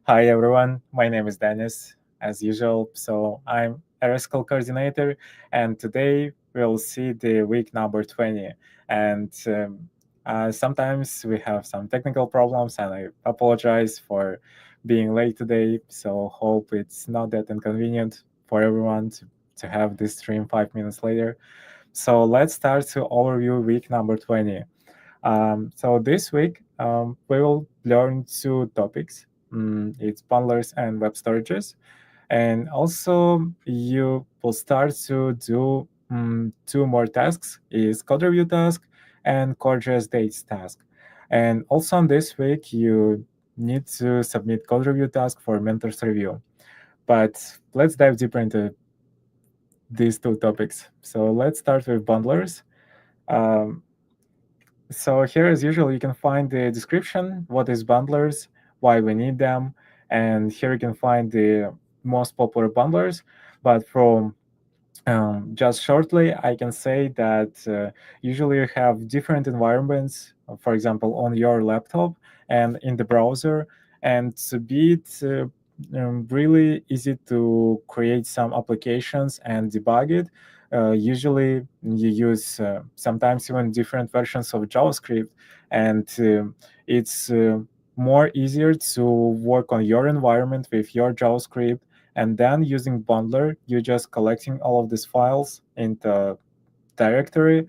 Hi everyone, my name is Dennis, as usual. So I'm a RSQL coordinator, and today we'll see the week number 20. And sometimes we have some technical problems, and I apologize for being late today. So hope it's not that inconvenient for everyone to have this stream 5 minutes later. So let's start to overview week number 20. So this week, we will learn two topics. It's bundlers and web storages. And also you will start to do two more tasks, is code review task and Core.js dates task. And also on this week, you need to submit code review task for mentors review. But let's dive deeper into these two topics. So let's start with bundlers. Um, So here, as usual, you can find the description, what is bundlers, why we need them, and here you can find the most popular bundlers. But from just shortly, I can say that usually you have different environments, for example, on your laptop and in the browser, and to be it really easy to create some applications and debug it. Usually you use sometimes even different versions of JavaScript, and it's more easier to work on your environment with your JavaScript, and then using bundler, you're just collecting all of these files into directory,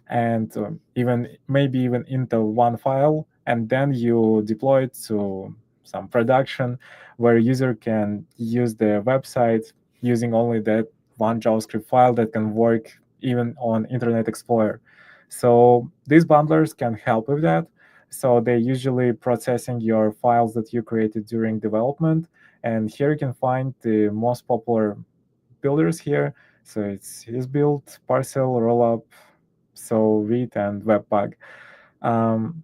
and even maybe even into one file, and then you deploy it to some production where user can use the website using only that one JavaScript file that can work even on Internet Explorer. So these bundlers can help with that. So they usually processing your files that you created during development. And here you can find the most popular builders here. So it's isbuild, parcel, rollup, so read and webpack. Um,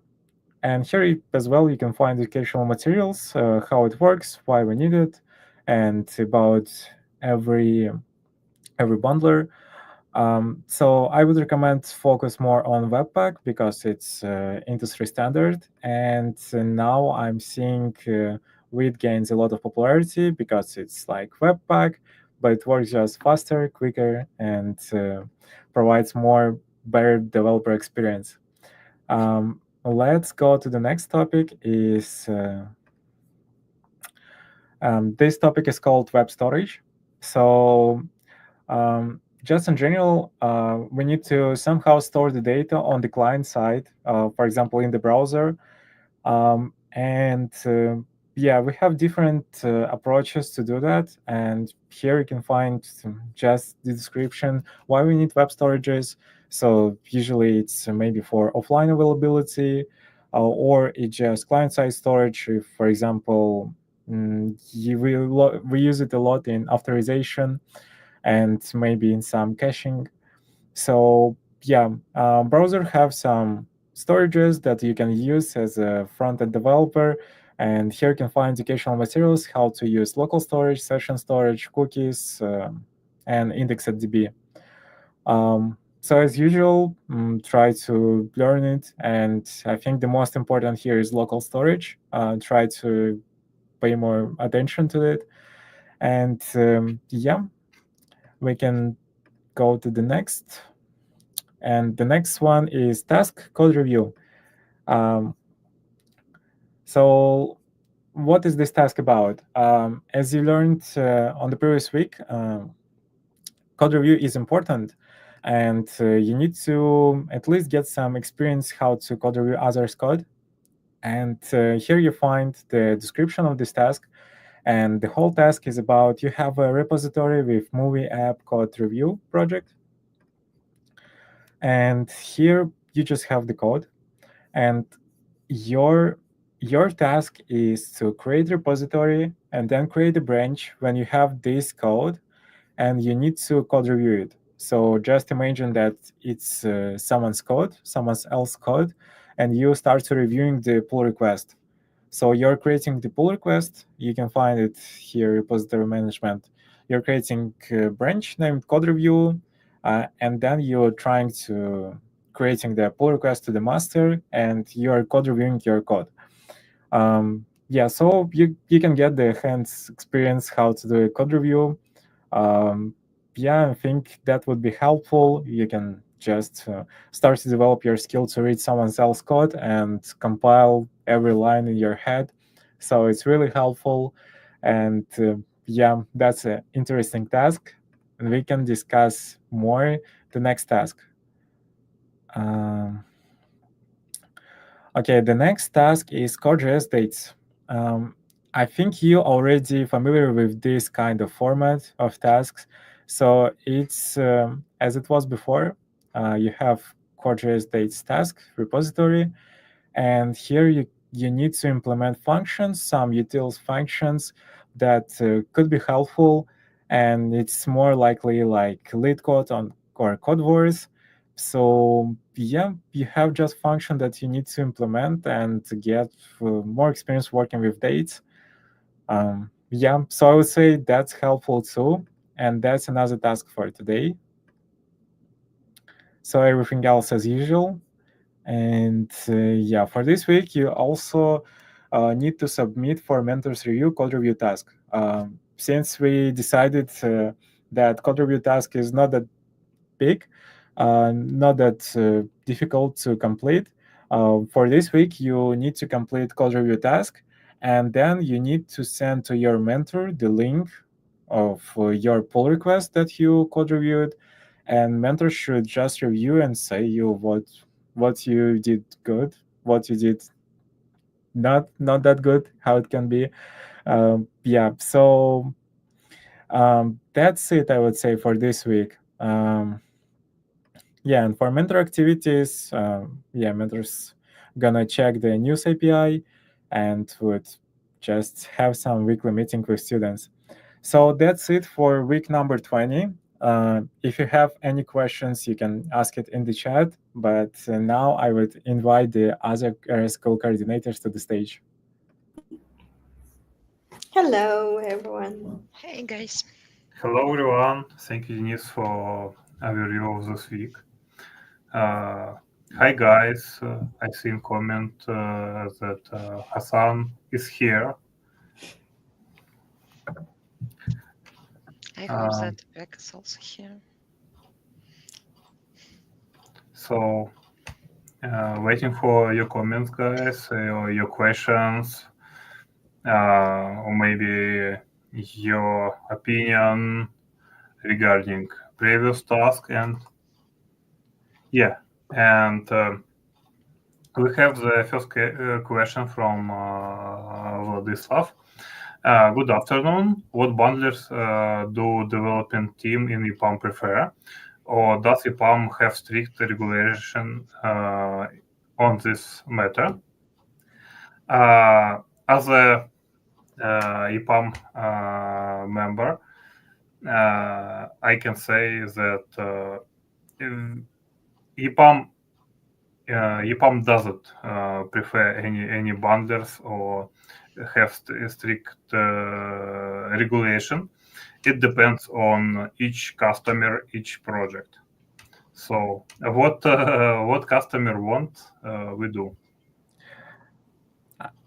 and here as well, you can find educational materials, how it works, why we need it, and about every every bundler. So I would recommend focus more on Webpack because it's industry standard, and now I'm seeing it gains a lot of popularity because it's like Webpack, but it works just faster, quicker, and provides more better developer experience. Let's go to the next topic. This topic is called web storage. So just in general, we need to somehow store the data on the client side, for example, in the browser. And yeah, we have different approaches to do that. And here you can find just the description why we need web storages. So usually it's maybe for offline availability, or it's just client-side storage. If, for example, we use it a lot in authorization and maybe in some caching. So yeah, browser have some storages that you can use as a front-end developer. And here you can find educational materials, how to use local storage, session storage, cookies, and indexed.db. So as usual, try to learn it. And I think the most important here is local storage. Try to pay more attention to it. And yeah, we can go to the next. And the next one is task code review. Um, so what is this task about? As you learned on the previous week, code review is important, and you need to at least get some experience how to code review others' code. And here you find the description of this task. And the whole task is about you have a repository with movie app code review project. And here you just have the code. And your task is to create a repository and then create a branch when you have this code, and you need to code review it. So just imagine that it's someone else's code, and you start to reviewing the pull request. So you're creating the pull request. You can find it here, repository management. You're creating a branch named code review, and then you're trying to creating the pull request to the master, and you are code reviewing your code. yeah, so you can get the hands experience how to do a code review. Yeah, I think that would be helpful. You can just start to develop your skill to read someone else's code and compile every line in your head. So it's really helpful. And yeah, that's an interesting task. And we can discuss more the next task. Um, okay, the next task is Code.js dates. Um, I think you already familiar with this kind of format of tasks. So it's as it was before. You have Code.js dates task repository, and here you need to implement functions, some utils functions that could be helpful, and it's more likely like lead code on or code words. So yeah, you have just function that you need to implement and to get more experience working with dates. Yeah, so I would say that's helpful too, and that's another task for today. So everything else as usual. And yeah, for this week, you also need to submit for mentors review code review task. Since we decided that code review task is not that big, not that difficult to complete, for this week, you need to complete code review task, and then you need to send to your mentor the link of your pull request that you code reviewed, and mentor should just review and say you what you did good, what you did not that good, how it can be. Yeah, so that's it, I would say, for this week. Yeah, and for mentor activities, yeah, mentors gonna check the news API and would just have some weekly meeting with students. So that's it for week number 20. If you have any questions, you can ask it in the chat. But now I would invite the other school coordinators to the stage. Hello, everyone. Hey guys. Hello everyone, thank you Denise for overview of this week. Hi guys, I see in comment that Hassan is here. I hope that Beck is also here. So, waiting for your comments guys, or your questions, or maybe your opinion regarding previous task. And yeah, and we have the first question from Vladislav. Good afternoon. What bundlers do development team in EPAM prefer? Or does EPAM have strict regulation on this matter? As a EPAM member, I can say that EPAM doesn't prefer any bundlers or have strict regulation. It depends on each customer, each project. So what customer want, we do.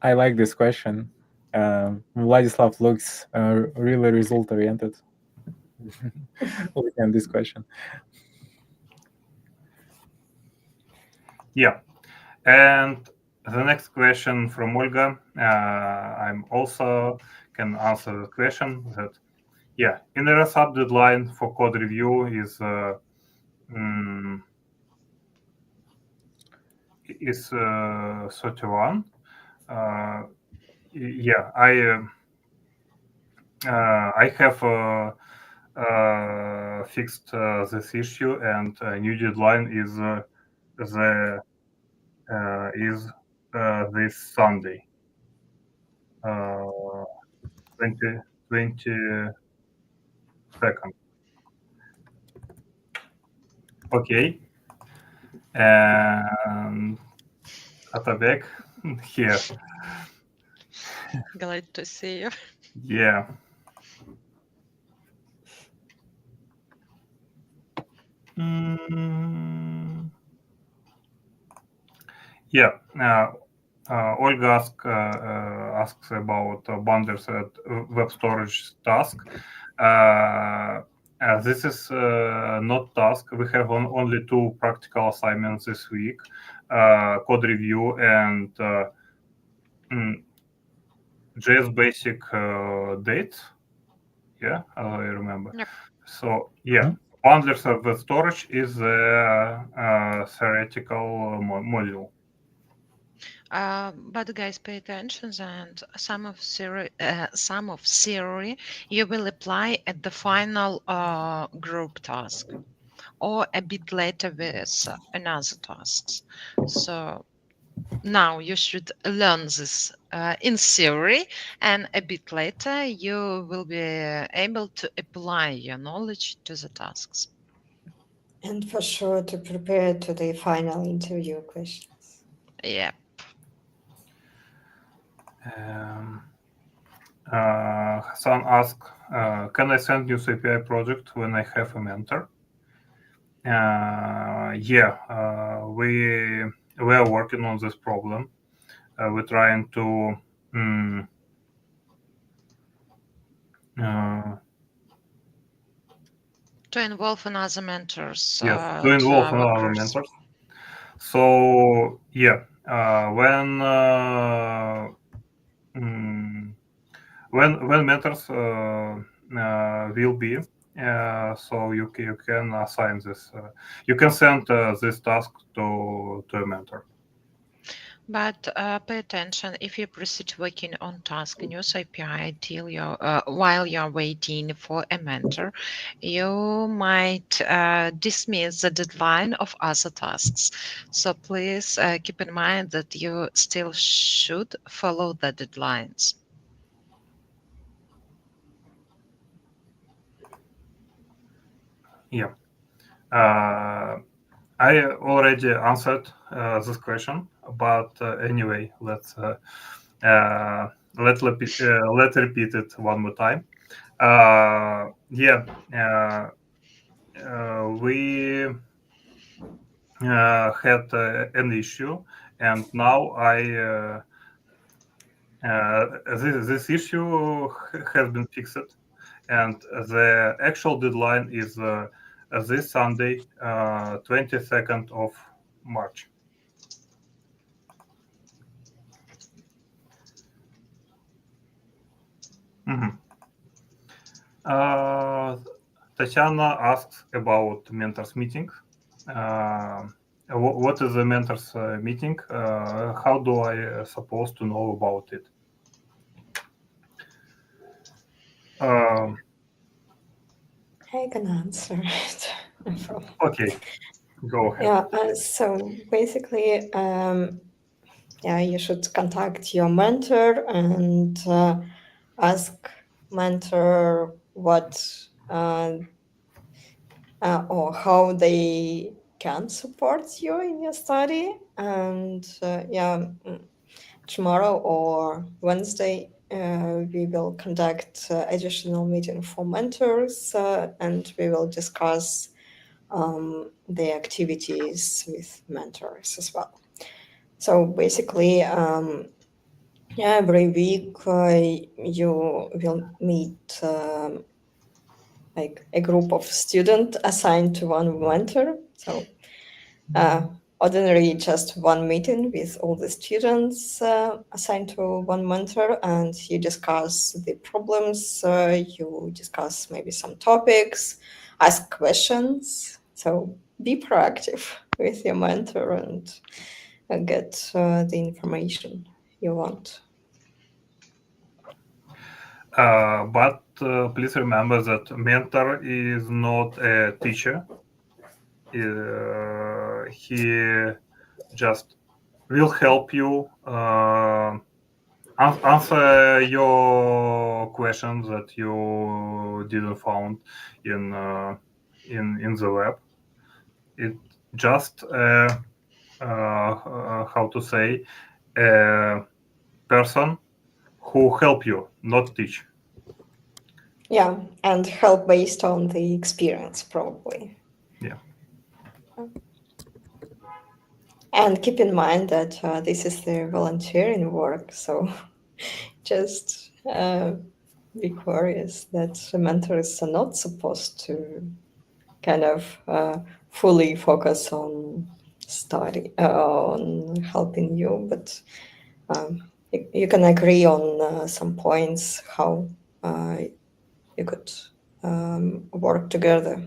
I like this question. Vladislav looks really result oriented. Looking at this question. Yeah, and the next question from Olga. I'm also can answer the question that yeah, in the sub deadline for code review is 31. Yeah, I have fixed this issue, and new deadline is this Sunday, 22nd. Okay, and Atabek here. Glad to see you. Yeah. Yeah. Olga asks about bundles at web storage task. This is not task. We have only 2 practical assignments this week, code review and JS basic dates. Yeah, I remember. Yep. So yeah, bundles of the storage is a theoretical module. But guys, pay attention, and some of theory you will apply at the final group task, or a bit later with another tasks. So now you should learn this in theory, and a bit later you will be able to apply your knowledge to the tasks. And for sure to prepare to the final interview questions. Yeah. Hassan asks, can I send news API project when I have a mentor? We are working on this problem. We're trying to To involve another mentors. Yes, to involve another mentors. So yeah, when mentors will be, so you can assign this. You can send this task to a mentor. But pay attention, if you proceed working on task in News API till while you're waiting for a mentor, you might dismiss the deadline of other tasks. So please keep in mind that you still should follow the deadlines. Yeah. I already answered this question, but anyway, let's repeat it one more time. We had an issue, and now this issue has been fixed, and the actual deadline is this Sunday, 22nd of March. Tatiana asks about mentors meeting. What is the mentors meeting? How do I supposed to know about it? I can answer it. Okay, go ahead. Yeah, so basically, you should contact your mentor and ask mentor what or how they can support you in your study. And tomorrow or Wednesday, we will conduct additional meeting for mentors, and we will discuss the activities with mentors as well. So basically, every week you will meet like a group of students assigned to one mentor. So ordinarily just one meeting with all the students assigned to one mentor, and you discuss the problems, you discuss maybe some topics, ask questions. So be proactive with your mentor and get the information you want. But please remember that mentor is not a teacher. He just will help you answer your questions that you didn't found in the web. It just how to say a person who help you, not teach. Yeah, and help based on the experience, probably. Yeah. And keep in mind that this is the volunteering work, so just be curious that the mentors are not supposed to kind of fully focus on study, on helping you, but you can agree on some points how you could work together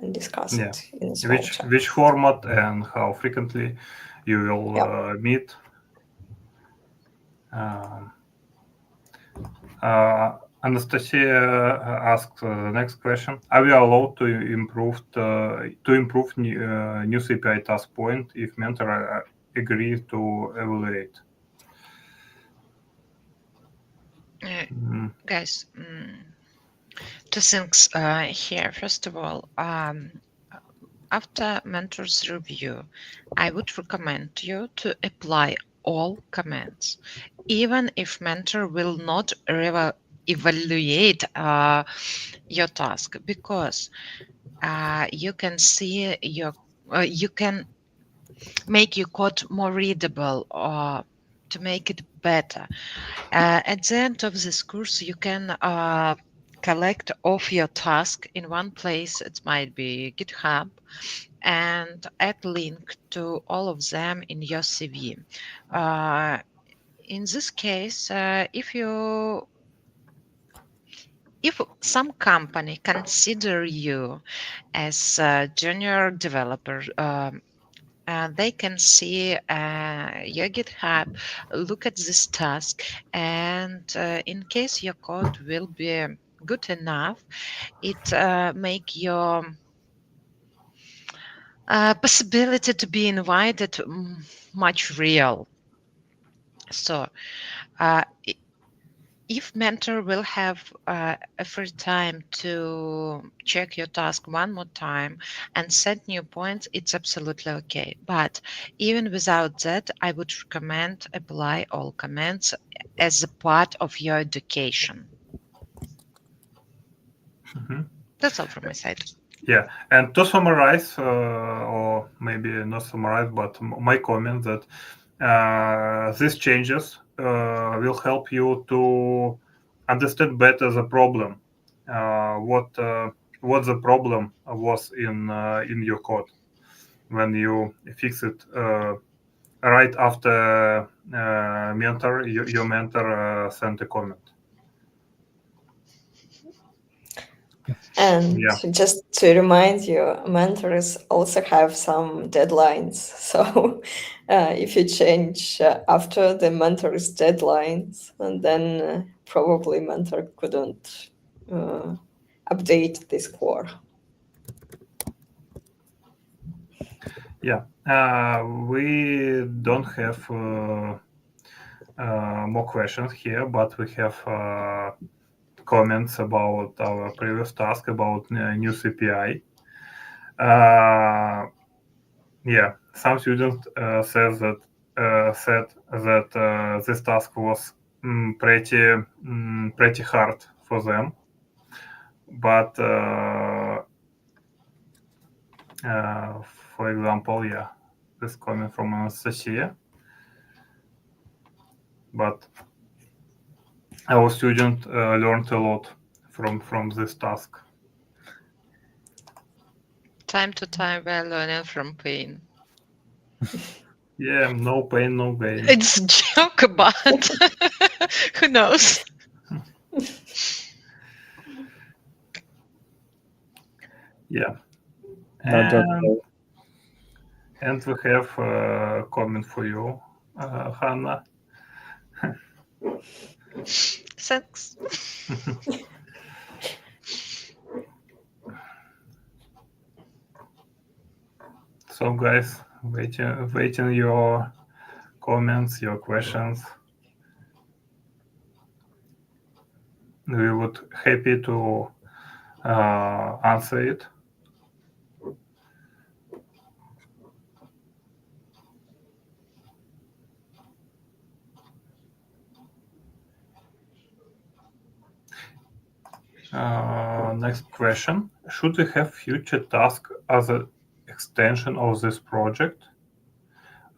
and discuss Yeah. it in a small chat. Which format and how frequently you will Yeah. meet. Anastasia asked the next question: are we allowed to improve new API task point if mentor agrees to evaluate? Guys, two things here. First of all, after mentor's review, I would recommend you to apply all comments, even if mentor will not evaluate your task, because you can see you can make your code more readable or to make it better. At the end of this course, you can collect all your tasks in one place. It might be GitHub, and add link to all of them in your CV. In this case, if some company consider you as a junior developer, they can see your GitHub, look at this task, and in case your code will be good enough, it make your possibility to be invited much real. So if mentor will have a free time to check your task one more time and set new points, it's absolutely okay. But even without that, I would recommend apply all comments as a part of your education. That's all from my side. Yeah, and to summarize, or maybe not summarize, but my comment that these changes will help you to understand better the problem, what the problem was in your code when you fix it right after your mentor sent a comment. And Yeah. just to remind you, mentors also have some deadlines. So if you change after the mentor's deadlines, and then probably mentor couldn't update this core. Yeah, we don't have more questions here, but we have comments about our previous task about new CPI. Yeah, some students said that this task was pretty hard for them, but for example, yeah, this comment from Anastasia. But our student learned a lot from this task. Time to time, we're learning from pain. Yeah, no pain, no gain. It's a joke, but who knows? Yeah. No joke. And we have a comment for you, Hannah. Thanks. So, guys, waiting your comments, your questions. We would happy to answer it. Next question: should we have future task as a extension of this project.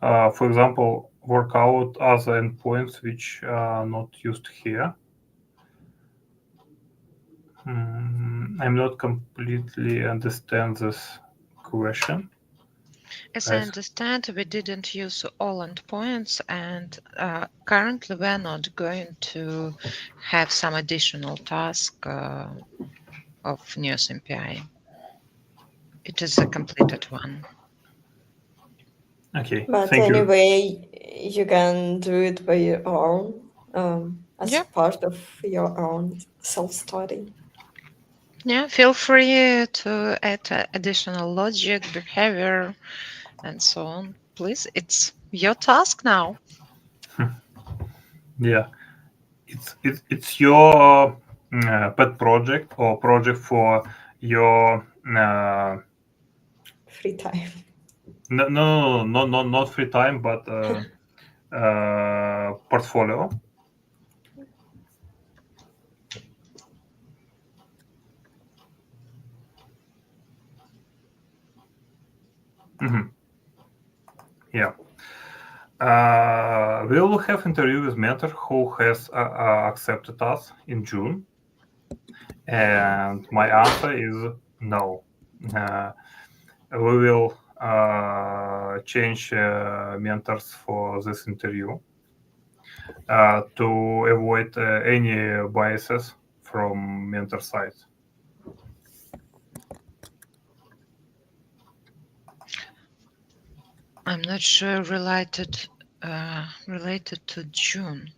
For example, work out other endpoints which are not used here. I'm not completely understand this question. As I Guys. understand, we didn't use all endpoints, and currently we're not going to have some additional task of News MPI. It is a completed one. Okay, But thank you. anyway, you can do it by your own, as Yeah. part of your own self-study. Yeah, feel free to add additional logic, behavior, and so on. Please, it's your task now. Yeah, it's your pet project or project for your Free time. no, not free time, but portfolio. Yeah. We will have interview with mentor who has accepted us in June, and my answer is no. We will change mentors for this interview to avoid any biases from mentor side. I'm not sure related to June.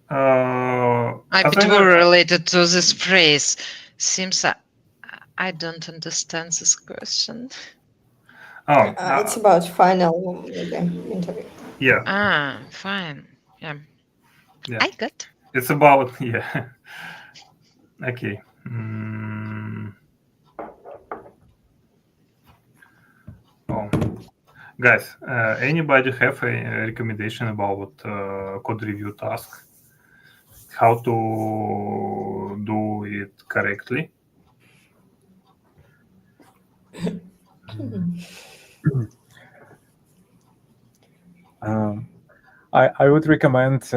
I As bit I more know, related to this phrase. Seems I don't understand this question. It's about final maybe interview. yeah, Fine. Yeah. yeah. I got. It's about yeah. Okay. Oh, guys, anybody have a recommendation about code review task? How to do it correctly? I would recommend,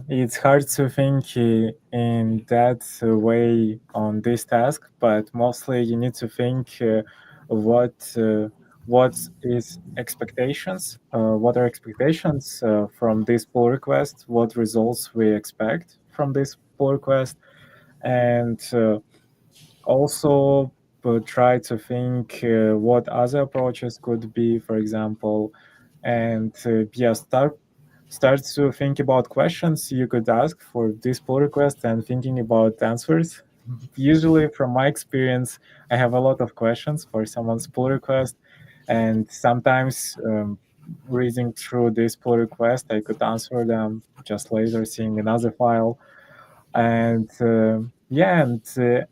it's hard to think in that way on this task, but mostly you need to think what is expectations, what are expectations from this pull request, what results we expect from this pull request, and also try to think what other approaches could be, for example, and yeah, start to think about questions you could ask for this pull request and thinking about answers. Usually, from my experience, I have a lot of questions for someone's pull request, and sometimes reading through this pull request, I could answer them just later, seeing another file. And yeah, and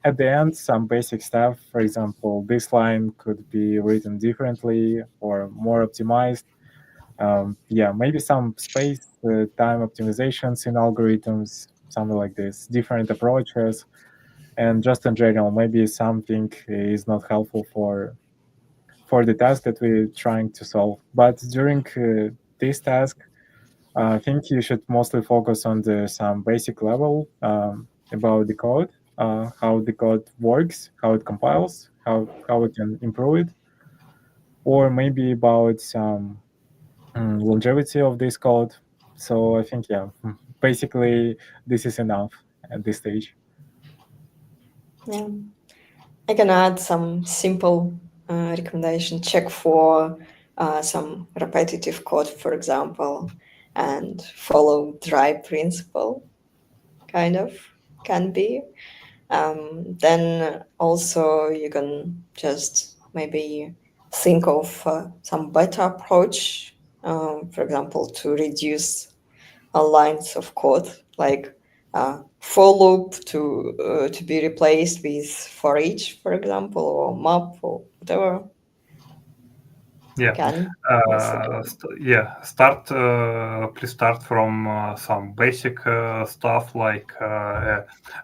at the end, some basic stuff. For example, this line could be written differently or more optimized. Yeah, maybe some space time optimizations in algorithms, something like this, different approaches, and just in general, maybe something is not helpful for the task that we're trying to solve. But during this task, I think you should mostly focus on some basic level about the code, how the code works, how it compiles, how we can improve it, or maybe about some longevity of this code. So I think, yeah, basically this is enough at this stage. Yeah. I can add some simple recommendation. Check for some repetitive code, for example, and follow dry principle, kind of, can be. Then also you can just maybe think of some better approach, for example, to reduce lines of code, like for loop to be replaced with for each, for example, or map or whatever. Yeah. Can Please start from some basic stuff like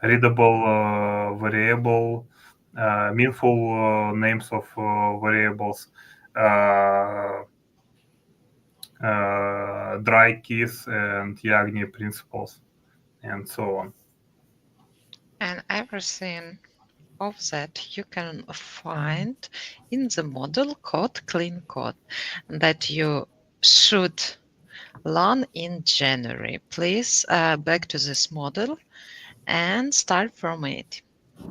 readable variable meaningful names of variables, dry keys and Yagni principles, and so on. And everything of that you can find in the model code, clean code, that you should learn in January. Please back to this model and start from it.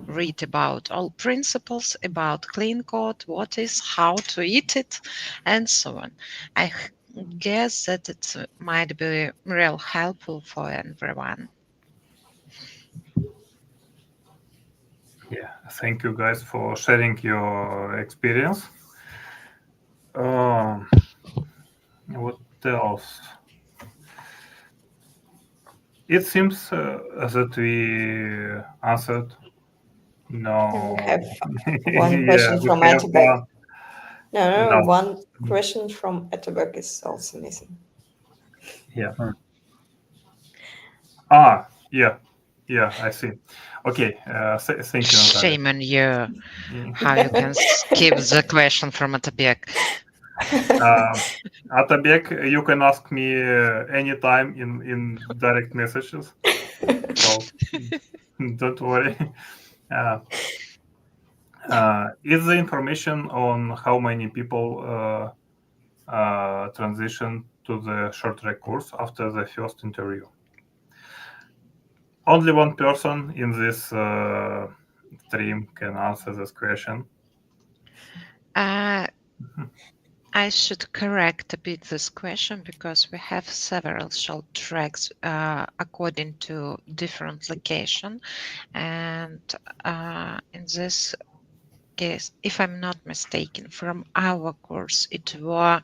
Read about all principles, about clean code, what is, how to eat it, and so on. I guess that it might be real helpful for everyone. Yeah, thank you guys for sharing your experience. What else? It seems that we answered. No. We have one Yeah, question we from have Atterberg. No, no. one question from Atterberg is also missing. Yeah. Hmm. Yeah, I see. Okay, thank you, Natalia. Shame on you. Mm. How you can skip the question from Atabek? Atabek, you can ask me anytime in direct messages, so don't worry. Is the information on how many people transition to the short track course after the first interview? Only one person in this stream can answer this question. I should correct a bit this question because we have several short tracks according to different location, and in this case, if I'm not mistaken, from our course it were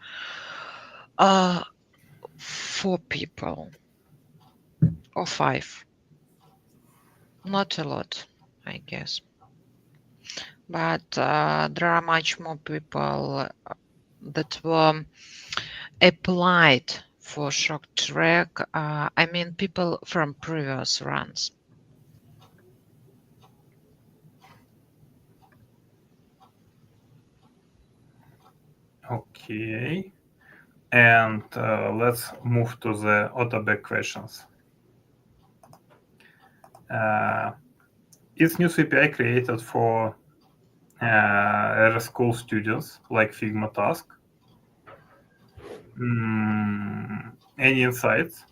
4 people or 5, not a lot, I guess. But there are much more people that were applied for short track. I mean, people from previous runs. Okay, and let's move to the Autoback questions. Is new API created for school students like Figma task? Any insights?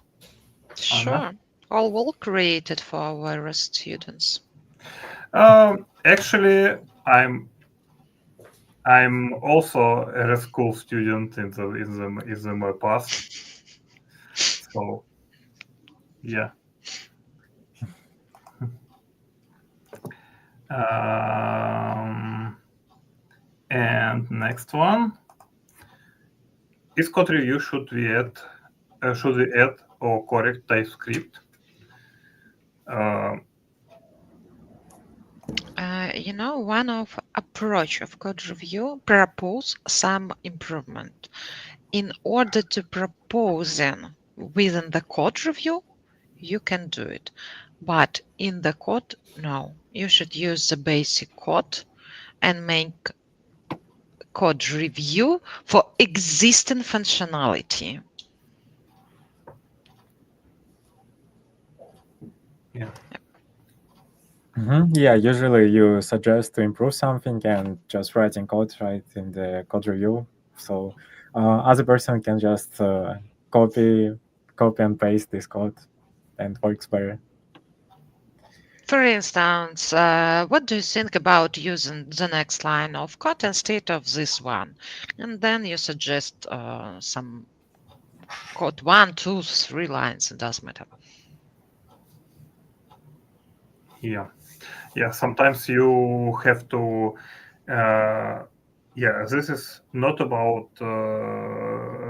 Sure. All were created for our students. Actually, I'm also a school student in my past. So yeah. And next one is code review. Should we add or correct TypeScript? One of approach of code review propose some improvement. In order to propose them within the code review, you can do it. But in the code, no. You should use the basic code and make code review for existing functionality. Yeah. Yeah, usually you suggest to improve something and just writing code right in the code review. So other person can just copy and paste this code and works better. For instance, what do you think about using the next line of code instead of this one? And then you suggest some code 1, 2, 3 lines. It doesn't matter. Yeah. Sometimes you have to. This is not about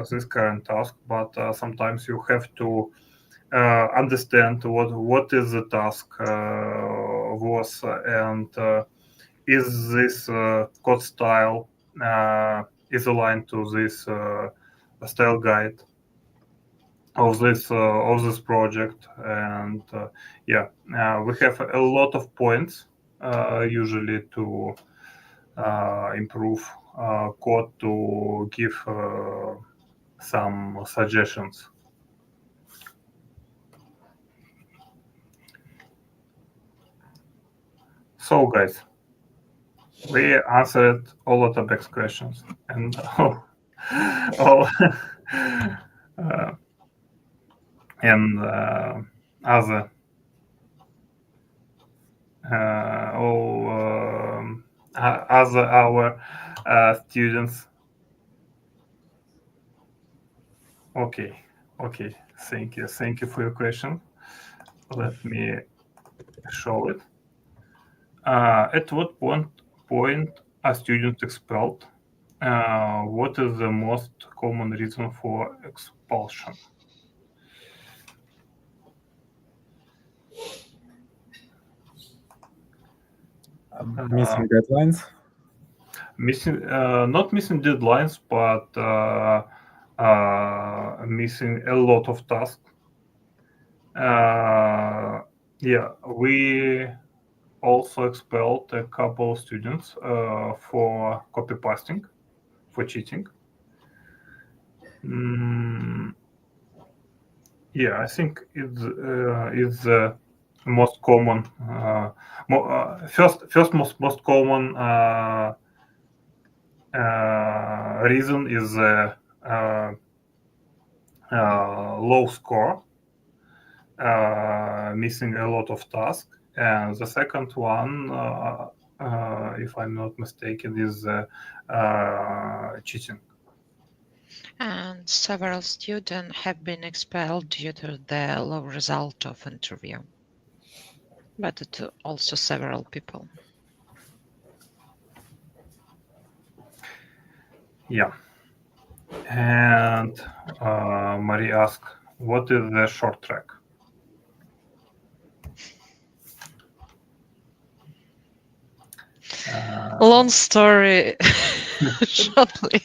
this current task, but sometimes you have to understand what is the task was, and is this code style is aligned to this style guide of this project. And we have a lot of points usually to improve code, to give some suggestions. So, guys, we answered all of Tobek's questions and all and other all other our students. Okay, thank you for your question. Let me show it. At what point are students expelled? What is the most common reason for expulsion? Missing deadlines? Not missing deadlines, but missing a lot of tasks. Yeah, we also expelled a couple of students for copy pasting, for cheating. Yeah, I think it's the most common, first most common reason is low score, missing a lot of tasks, and the second one, if I'm not mistaken, is cheating. And several students have been expelled due to the low result of interview. But it also several people. Yeah. And Marie asked, what is the short track? Long story shortly.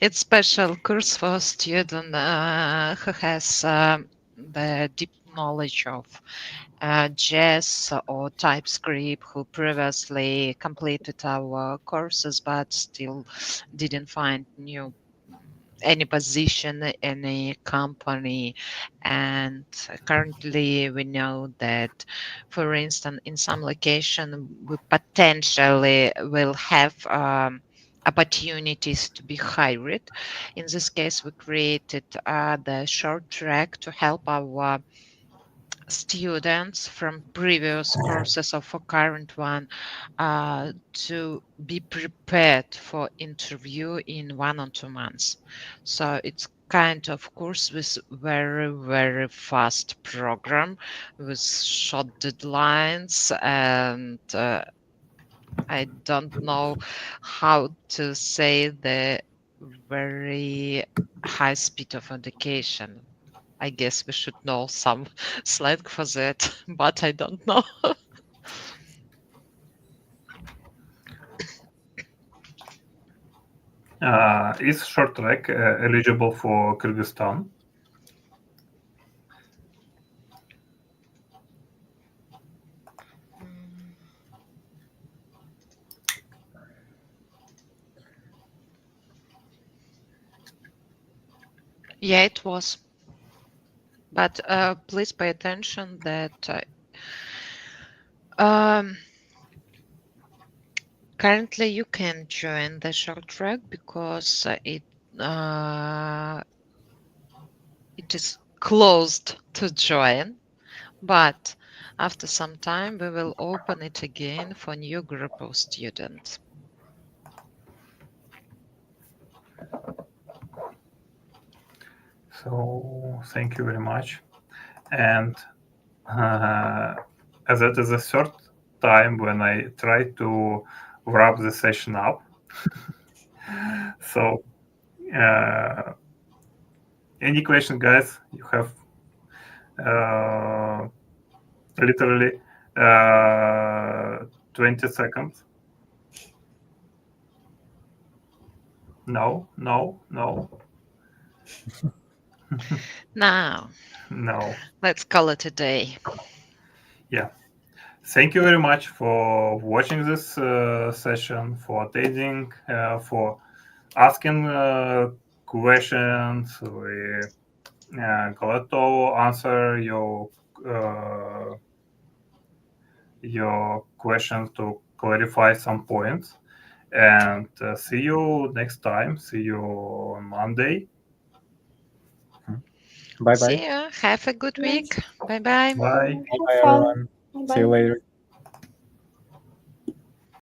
It's special course for student who has the deep knowledge of JS or TypeScript, who previously completed our courses but still didn't find any position, any company. And currently we know that, for instance, in some location we potentially will have opportunities to be hired. In this case, we created the short track to help our students from previous courses or for current one to be prepared for interview in 1 or 2 months. So it's kind of course with very fast program with short deadlines, and I don't know how to say the very high speed of education. I guess we should know some slang for that, but I don't know. Is short track eligible for Kyrgyzstan? Yeah, it was. But please pay attention that currently you can join the short track because it is closed to join. But after some time, we will open it again for new group of students. So thank you very much. And as that is the third time when I try to wrap the session up. So any question, guys? You have literally 20 seconds. No. Now, No. let's call it a day. Yeah. thank you very much for watching this session, for attending, for asking questions. We glad to answer your questions to clarify some points. And see you next time. See you on Monday. Bye bye. See you. Have a good week. Bye bye. Bye. Bye everyone. See you later.